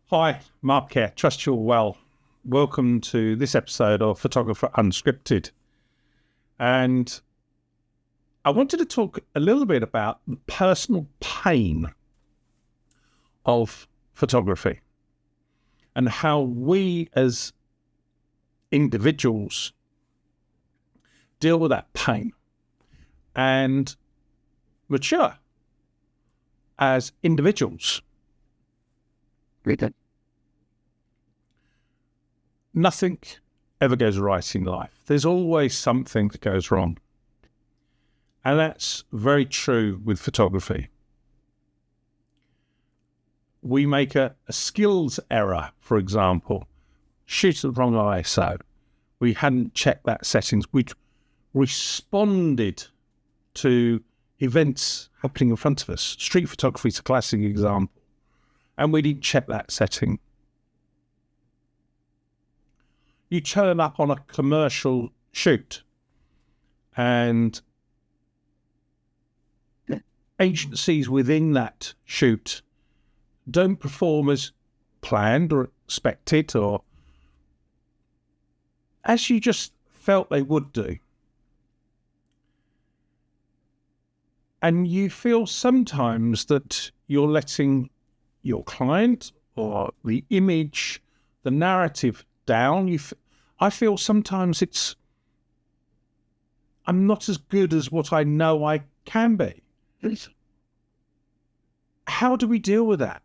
Hi, Mark here. Trust you're well. Welcome to this episode of Photographer Unscripted. And I wanted to talk a little bit about the personal pain of photography and how we as individuals deal with that pain and mature as individuals. Nothing ever goes right in life. There's always something that goes wrong. And that's very true with photography. We make a skills error, for example, shoot at the wrong ISO. We hadn't checked that settings. We responded to events happening in front of us. Street photography is a classic example. And we didn't check that setting. You turn up on a commercial shoot and agencies within that shoot don't perform as planned or expected or as you just felt they would do. And you feel sometimes that you're letting your client or the image, the narrative down. I feel sometimes I'm not as good as what I know I can be. How do we deal with that?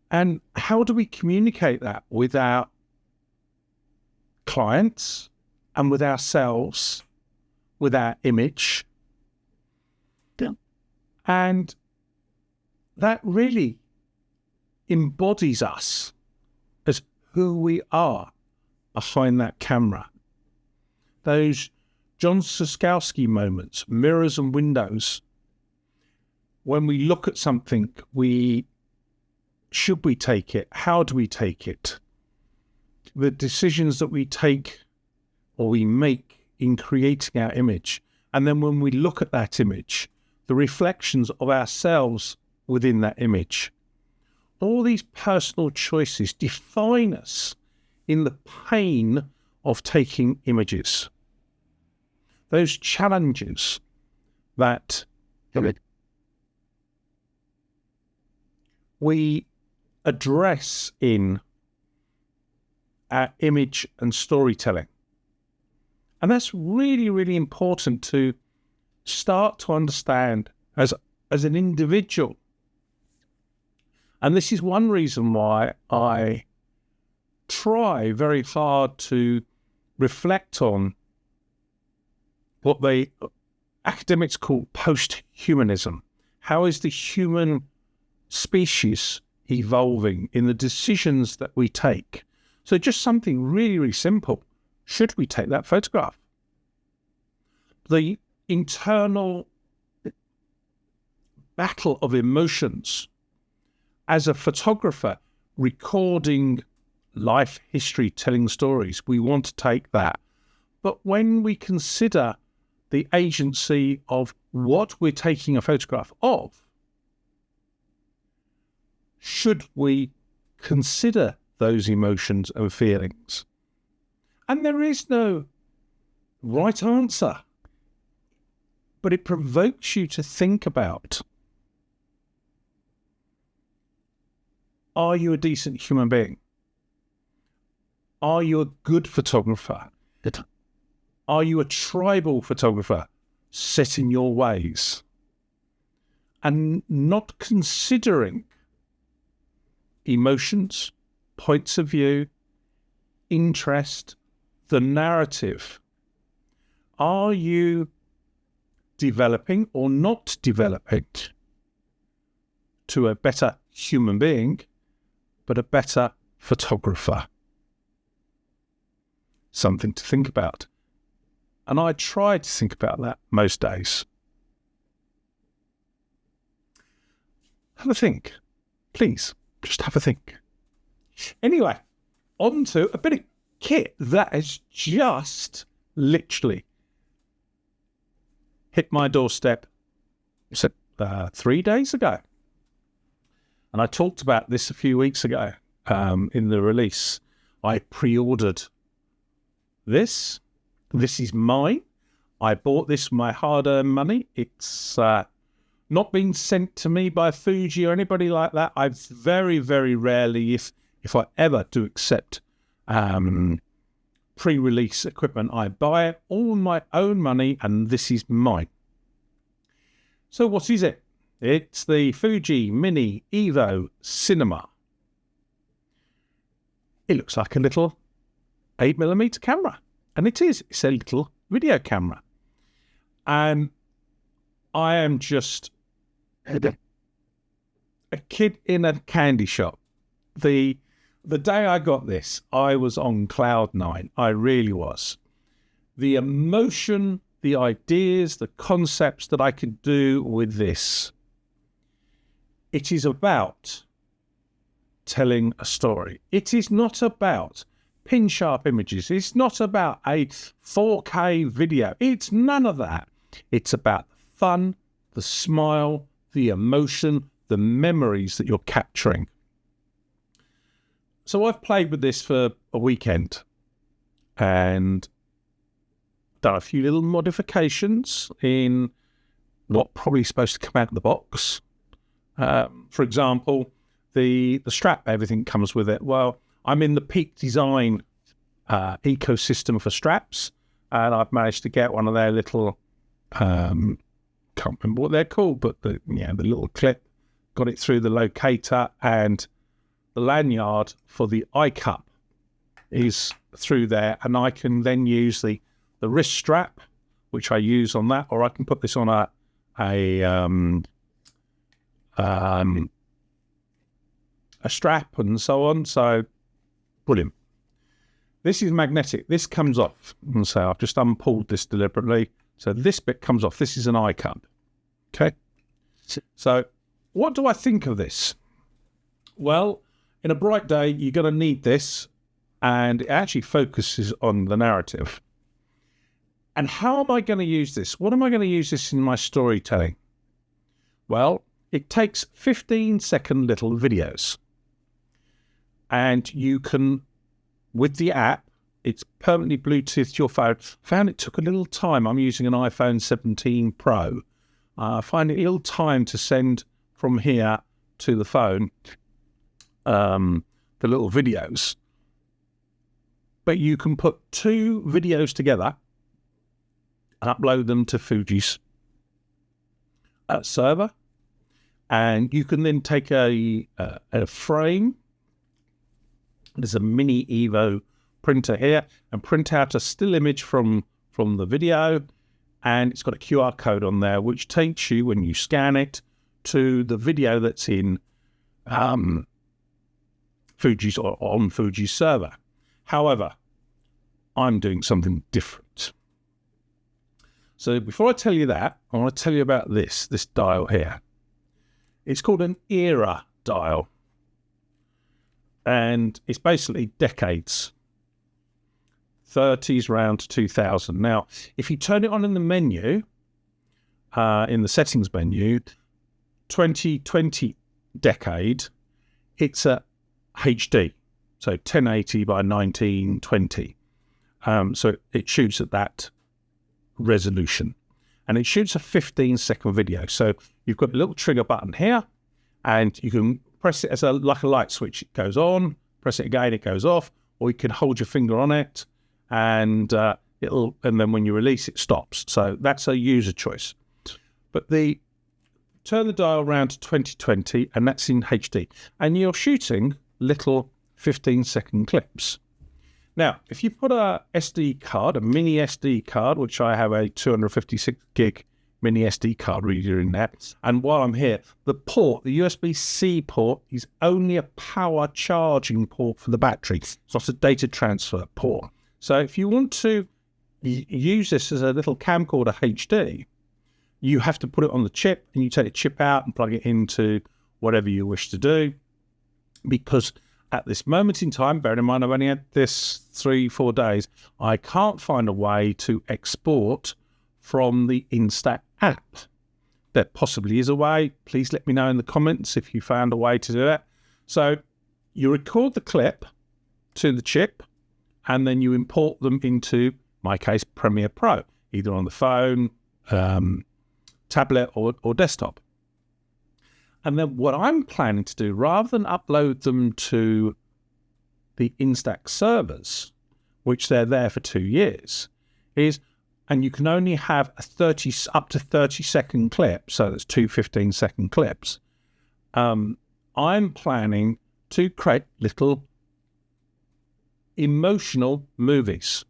And how do we communicate that with our clients and with ourselves, with our image? Yeah. And that really embodies us as who we are behind that camera. Those John Suskowski moments, mirrors and windows. When we look at something, should we take it? How do we take it? The decisions that we take or we make in creating our image. And then when we look at that image, the reflections of ourselves within that image. All these personal choices define us in the pain of taking images. Those challenges that we address in our image and storytelling. And that's really, really important to start to understand as an individual. And this is one reason why I try very hard to reflect on what the academics call post-humanism. How is the human species evolving in the decisions that we take? So just something really, really simple. Should we take that photograph? The internal battle of emotions as a photographer recording life history, telling stories, we want to take that. But when we consider the agency of what we're taking a photograph of, should we consider those emotions and feelings? And there is no right answer, but it provokes you to think about, are you a decent human being? Are you a good photographer? Are you a tribal photographer set in your ways? And not considering emotions, points of view, interest, the narrative. Are you developing or not developing to a better human being, but a better photographer? Something to think about. And I try to think about that most days. Have a think. Please, just have a think. Anyway, on to a bit of kit that has just literally hit my doorstep 3 days ago. And I talked about this a few weeks ago in the release. I pre-ordered this. This is mine. I bought this with my hard-earned money. It's not been sent to me by Fuji or anybody like that. I very, very rarely, if I ever do accept pre-release equipment, I buy it all with my own money, and this is mine. So what is it? It's the Fuji Mini Evo Cinema. It looks like a little 8mm camera, and it is. It's a little video camera. And I am just a kid in a candy shop. The day I got this, I was on cloud nine. I really was. The emotion, the ideas, the concepts that I could do with this. It is about telling a story. It is not about pin sharp images. It's not about a 4K video. It's none of that. It's about the fun, the smile, the emotion, the memories that you're capturing. So I've played with this for a weekend and done a few little modifications in what probably is supposed to come out of the box. For example, the strap, everything comes with it. Well, I'm in the Peak Design ecosystem for straps, and I've managed to get one of their little, can't remember what they're called, but the little clip, got it through the locator, and the lanyard for the iCup is through there, and I can then use the wrist strap, which I use on that, or I can put this on a strap and so on. So brilliant. This is magnetic. This comes off, and so I've just unpulled this deliberately. So this bit comes off. This is an iCup. Okay. So what do I think of this? Well, in a bright day, you're going to need this, and it actually focuses on the narrative. And how am I going to use this? What am I going to use this in my storytelling? Well, it takes 15-second little videos. And you can, with the app, it's permanently Bluetooth to your phone. Found it took a little time. I'm using an iPhone 17 Pro. I find it a little time to send from here to the phone the little videos. But you can put 2 videos together and upload them to Fuji's server. And you can then take a frame. There's a mini Evo printer here, and print out a still image from the video, and it's got a QR code on there which takes you, when you scan it, to the video that's in Fuji's or on Fuji's server. However, I'm doing something different. So before I tell you that, I want to tell you about this dial here. It's called an era dial. And it's basically decades. 30s round to 2000. Now, if you turn it on in the menu, in the settings menu, 2020 decade, it's a HD. So 1080 by 1920. So it shoots at that resolution. And it shoots a 15-second video. So you've got a little trigger button here, and you can press it as like a light switch. It goes on, press it again, it goes off, or you can hold your finger on it, and then when you release, it stops. So that's a user choice. But turn the dial around to 2020, and that's in HD, and you're shooting little 15-second clips. Now, if you put a SD card, a mini SD card, which I have a 256 gig mini SD card reader in there, and while I'm here, the USB-C port, is only a power charging port for the battery. It's not a data transfer port. So if you want to use this as a little camcorder HD, you have to put it on the chip, and you take the chip out and plug it into whatever you wish to do, because at this moment in time, bearing in mind I've only had this 3-4 days, I can't find a way to export from the Instax app. there possibly is a way. Please let me know in the comments if you found a way to do it. So you record the clip to the chip, and then you import them into, my case, Premiere Pro, either on the phone, tablet, or desktop. And then what I'm planning to do, rather than upload them to the Instax servers, which they're there for 2 years, is, and you can only have up to 30-second clip, so that's 2 15-second clips. I'm planning to create little emotional movies,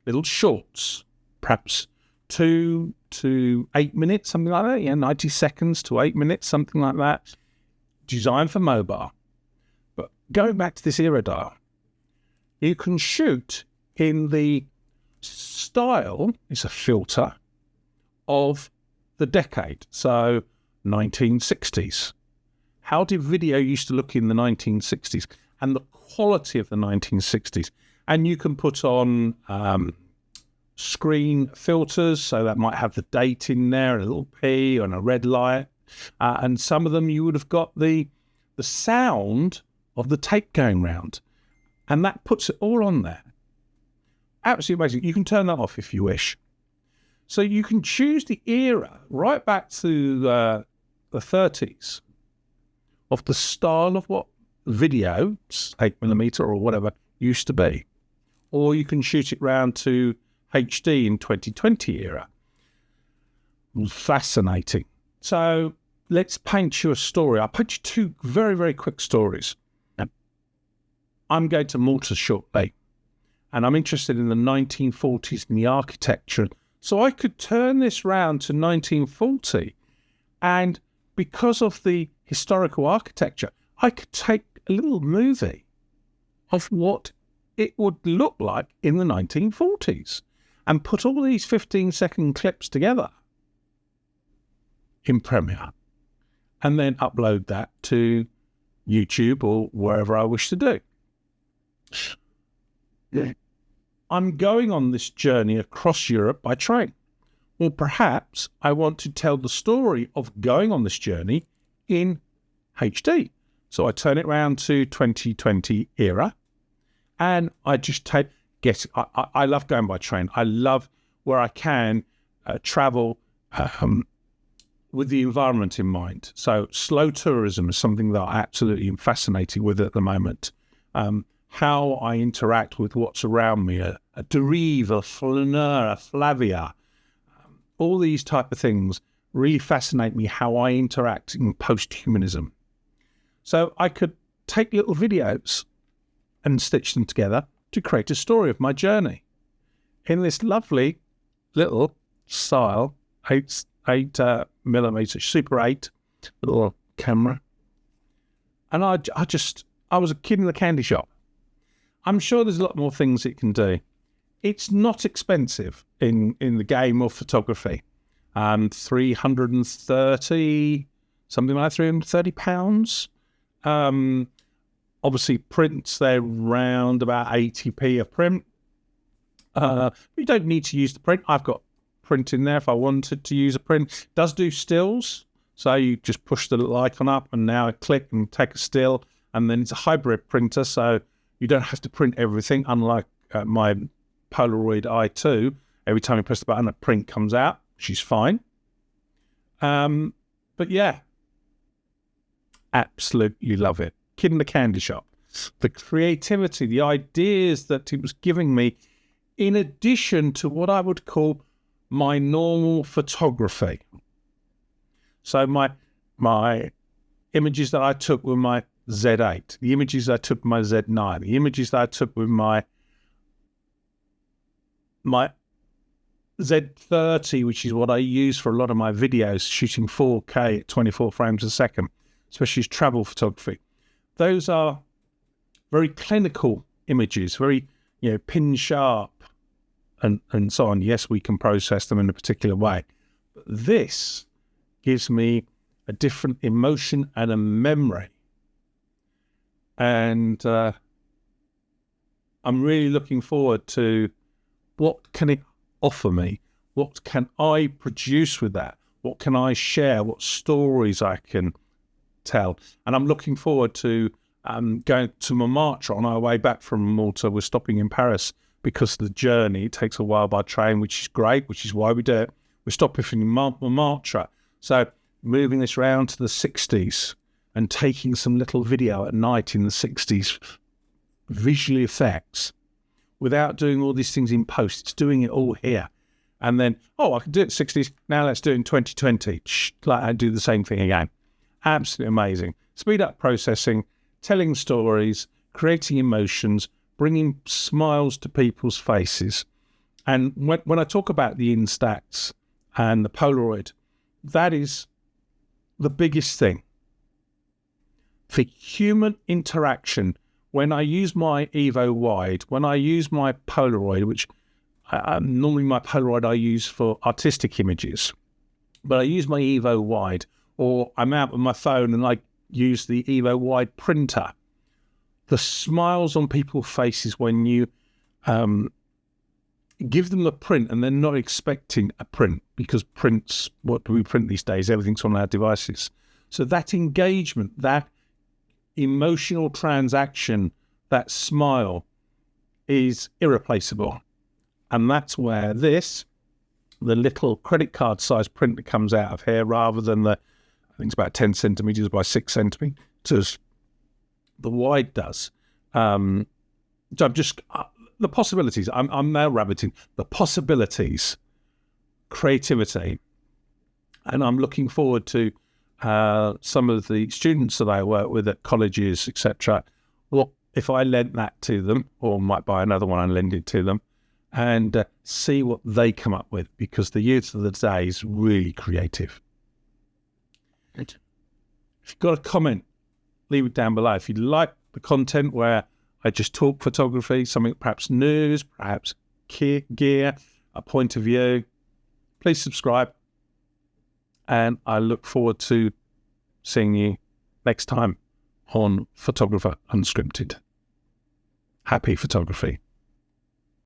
little shorts, perhaps 2 to 8 minutes, something like that. Yeah, 90 seconds to 8 minutes, something like that. Designed for mobile. But going back to this era dial, you can shoot in the style, it's a filter, of the decade. So 1960s. How did video used to look in the 1960s? And the quality of the 1960s. And you can put on screen filters, so that might have the date in there, a little P and a red light. And some of them you would have got the sound of the tape going round. And that puts it all on there. Absolutely amazing. You can turn that off if you wish. So you can choose the era right back to the 30s of the style of what video, 8mm or whatever, used to be. Or you can shoot it round to HD in 2020 era. Fascinating. So let's paint you a story. I'll paint you 2 very, very quick stories. I'm going to Malta shortly, and I'm interested in the 1940s and the architecture. So I could turn this round to 1940, and because of the historical architecture, I could take a little movie of what it would look like in the 1940s and put all these 15-second clips together in Premiere and then upload that to YouTube or wherever I wish to do. Yeah. I'm going on this journey across Europe by train. Well, perhaps I want to tell the story of going on this journey in HD. So I turn it around to 2020 era, and I just I love going by train. I love where I can travel with the environment in mind. So slow tourism is something that I absolutely am fascinated with at the moment. How I interact with what's around me, a derive, a flaneur, a flavia, all these type of things really fascinate me, how I interact in post-humanism. So I could take little videos and stitch them together to create a story of my journey in this lovely little style 8mm Super 8 little camera. And I was a kid in the candy shop. I'm sure there's a lot more things it can do. It's not expensive in the game of photography. 330, something like £330. Obviously, prints, they're round about 80p a print. You don't need to use the print. I've got print in there if I wanted to use a print. It does do stills. So you just push the little icon up and now I click and take a still. And then it's a hybrid printer, so you don't have to print everything, unlike my Polaroid i2. Every time you press the button, a print comes out, which is fine. But yeah, absolutely love it. Kid in the candy shop. The creativity, the ideas that it was giving me, in addition to what I would call my normal photography. So my images that I took were my Z8, the images I took with my Z9, the images that I took with my Z30, which is what I use for a lot of my videos, shooting 4K at 24 frames a second, especially as travel photography. Those are very clinical images, very, pin sharp and so on. Yes, we can process them in a particular way. But this gives me a different emotion and a memory. And I'm really looking forward to what can it offer me? What can I produce with that? What can I share? What stories I can tell? And I'm looking forward to going to Montmartre on our way back from Malta. We're stopping in Paris because the journey takes a while by train, which is great, which is why we do it. We're stopping in Montmartre. So moving this round to the 60s and taking some little video at night in the 60s, visual effects, without doing all these things in post. It's doing it all here. And then, I can do it 60s. Now let's do it in 2020. I do the same thing again. Absolutely amazing. Speed up processing, telling stories, creating emotions, bringing smiles to people's faces. And when I talk about the Instax and the Polaroid, that is the biggest thing. For human interaction, when I use my Evo Wide, when I use my Polaroid, which normally my Polaroid I use for artistic images, but I use my Evo Wide, or I'm out with my phone and I use the Evo Wide printer. The smiles on people's faces when you give them a print and they're not expecting a print, because prints, what do we print these days? Everything's on our devices. So that engagement, that emotional transaction, that smile is irreplaceable. And that's where the little credit card size print that comes out of here, rather than I think it's about 10 centimeters by 6 centimeters, the Wide does. So I'm just, the possibilities, I'm now rabbiting, the possibilities, creativity. And I'm looking forward to some of the students that I work with at colleges, etc. Well, if I lent that to them, or might buy another one and lend it to them, and see what they come up with, because the youth of the day is really creative. If you've got a comment, leave it down below. If you like the content where I just talk photography, something perhaps news, perhaps gear, a point of view, please subscribe. And I look forward to seeing you next time on Photographer Unscripted. Happy photography.